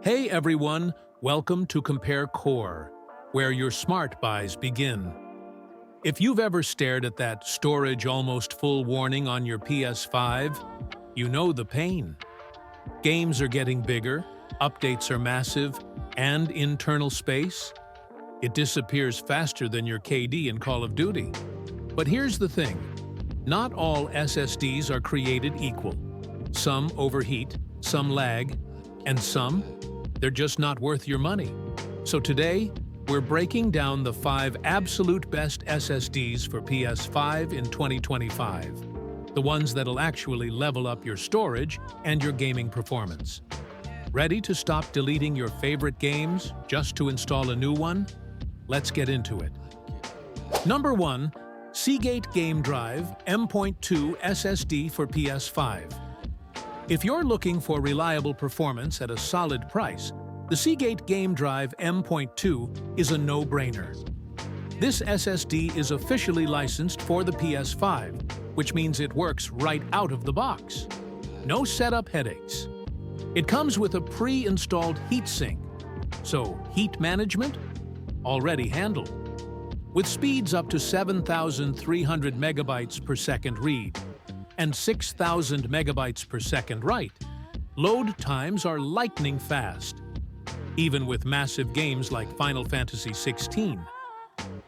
Hey everyone, welcome to Compare Core, where your smart buys begin. If you've ever stared at that storage almost full warning on your PS5, you know the pain. Games are getting bigger, updates are massive, and internal space? It disappears faster than your KD in Call of Duty. But here's the thing, not all SSDs are created equal. Some overheat, some lag, and some, they're just not worth your money. So today, we're breaking down the 5 absolute best SSDs for PS5 in 2025. The ones that'll actually level up your storage and your gaming performance. Ready to stop deleting your favorite games just to install a new one? Let's get into it. Number 1. Seagate Game Drive M.2 SSD for PS5. If you're looking for reliable performance at a solid price, the Seagate Game Drive M.2 is a no-brainer. This SSD is officially licensed for the PS5, which means it works right out of the box. No setup headaches. It comes with a pre-installed heatsink, so heat management already handled. With speeds up to 7,300 megabytes per second read and 6,000 megabytes per second write, load times are lightning fast, even with massive games like Final Fantasy XVI.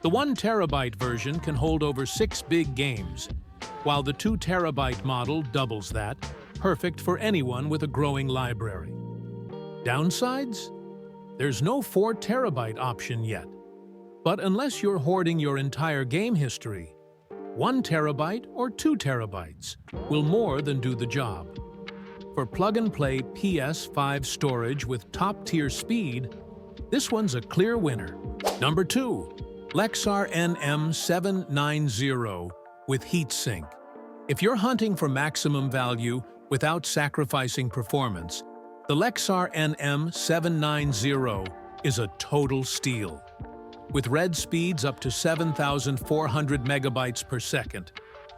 The 1 terabyte version can hold over 6 big games, while the 2 terabyte model doubles that, perfect for anyone with a growing library. Downsides? There's no 4 terabyte option yet. But unless you're hoarding your entire game history, 1 terabyte or 2 terabytes will more than do the job. For plug-and-play PS5 storage with top-tier speed, this one's a clear winner. Number 2. Lexar NM790 with Heatsink. If you're hunting for maximum value without sacrificing performance, the Lexar NM790 is a total steal. With read speeds up to 7,400 megabytes per second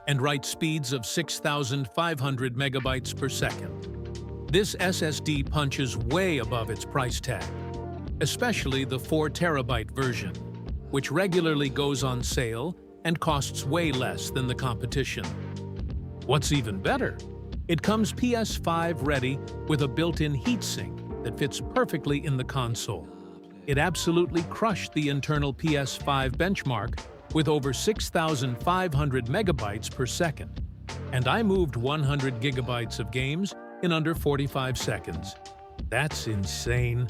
and write speeds of 6,500 megabytes per second. This SSD punches way above its price tag, especially the 4 terabyte version, which regularly goes on sale and costs way less than the competition. What's even better? It comes PS5 ready with a built-in heatsink that fits perfectly in the console. It absolutely crushed the internal PS5 benchmark with over 6,500 megabytes per second. And I moved 100 gigabytes of games in under 45 seconds. That's insane.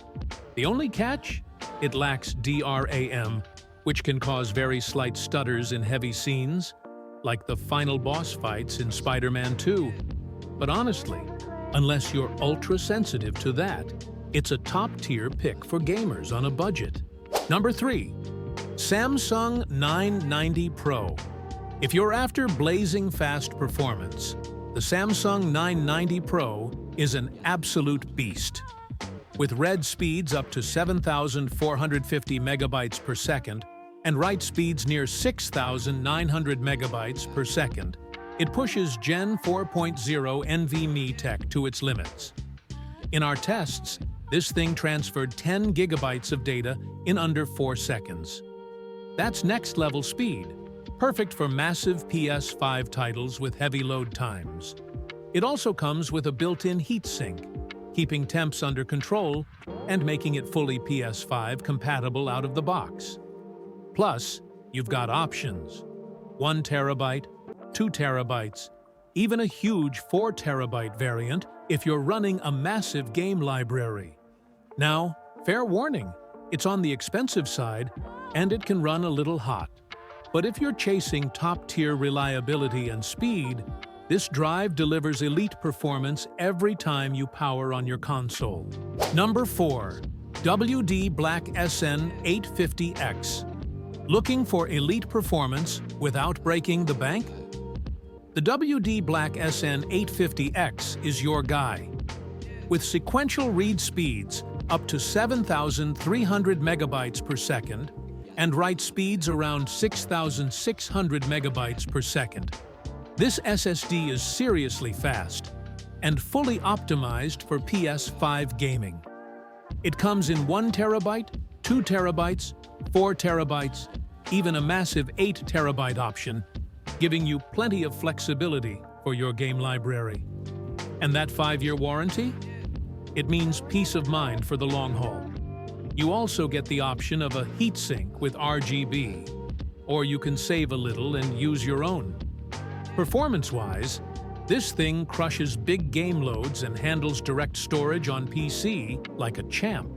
The only catch? It lacks DRAM, which can cause very slight stutters in heavy scenes, like the final boss fights in Spider-Man 2. But honestly, unless you're ultra-sensitive to that, it's a top-tier pick for gamers on a budget. Number 3. Samsung 990 Pro. If you're after blazing fast performance, the Samsung 990 Pro is an absolute beast. With read speeds up to 7,450 megabytes per second and write speeds near 6,900 megabytes per second, it pushes Gen 4 NVMe tech to its limits. In our tests, this thing transferred 10 gigabytes of data in under 4 seconds. That's next-level speed, perfect for massive PS5 titles with heavy load times. It also comes with a built-in heatsink, keeping temps under control and making it fully PS5 compatible out of the box. Plus, you've got options: 1 terabyte, 2 terabytes, even a huge 4 terabyte variant if you're running a massive game library. Now, fair warning, it's on the expensive side and it can run a little hot. But if you're chasing top-tier reliability and speed, this drive delivers elite performance every time you power on your console. Number 4. WD Black SN850X. Looking for elite performance without breaking the bank? The WD Black SN850X is your guy. With sequential read speeds up to 7,300 megabytes per second and write speeds around 6,600 megabytes per second, this SSD is seriously fast and fully optimized for PS5 gaming. It comes in 1 terabyte, 2 terabytes, 4 terabytes, even a massive 8 terabyte option, giving you plenty of flexibility for your game library. And that 5-year warranty? It means peace of mind for the long haul. You also get the option of a heatsink with RGB, or you can save a little and use your own. Performance-wise, this thing crushes big game loads and handles direct storage on PC like a champ.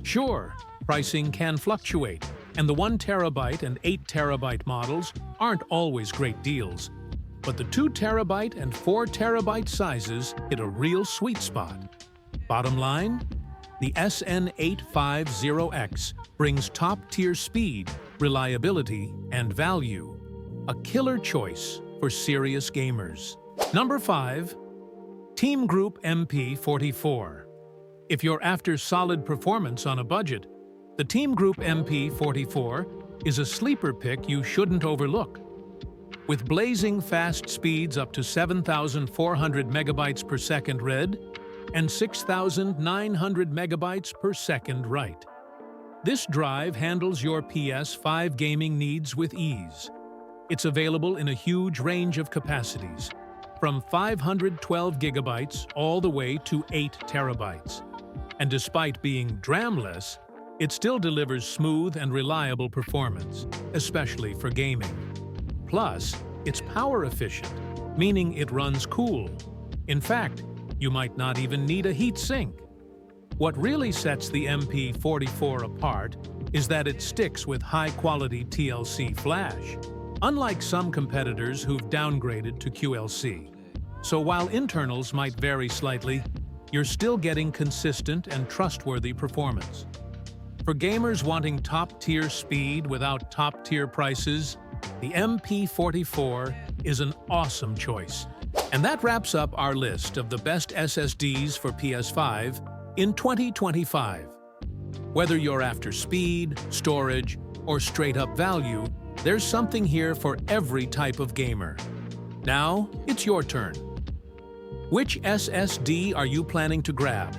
Sure, pricing can fluctuate, and the 1 terabyte and 8 terabyte models aren't always great deals, but the 2 terabyte and 4 terabyte sizes hit a real sweet spot. Bottom line, the SN850X brings top-tier speed, reliability, and value. A killer choice for serious gamers. Number 5. Teamgroup MP44. If you're after solid performance on a budget, the Teamgroup MP44 is a sleeper pick you shouldn't overlook. With blazing fast speeds up to 7,400 megabytes per second read and 6,900 megabytes per second write. This drive handles your PS5 gaming needs with ease. It's available in a huge range of capacities, from 512 gigabytes all the way to 8 terabytes. And despite being DRAM-less, it still delivers smooth and reliable performance, especially for gaming. Plus, it's power efficient, meaning it runs cool. In fact, you might not even need a heatsink. What really sets the MP44 apart is that it sticks with high-quality TLC flash, unlike some competitors who've downgraded to QLC. So while internals might vary slightly, you're still getting consistent and trustworthy performance. For gamers wanting top-tier speed without top-tier prices, the MP44 is an awesome choice. And that wraps up our list of the best SSDs for PS5 in 2025. Whether you're after speed, storage, or straight-up value, there's something here for every type of gamer. Now, it's your turn. Which SSD are you planning to grab?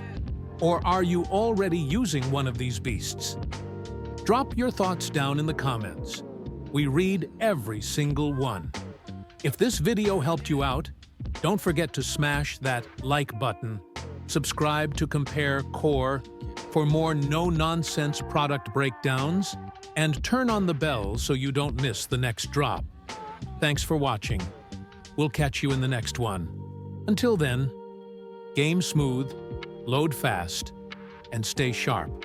Or are you already using one of these beasts? Drop your thoughts down in the comments. We read every single one. If this video helped you out, don't forget to smash that like button, subscribe to Compare Core for more no-nonsense product breakdowns, and turn on the bell so you don't miss the next drop. Thanks for watching. We'll catch you in the next one. Until then, game smooth, load fast, and stay sharp.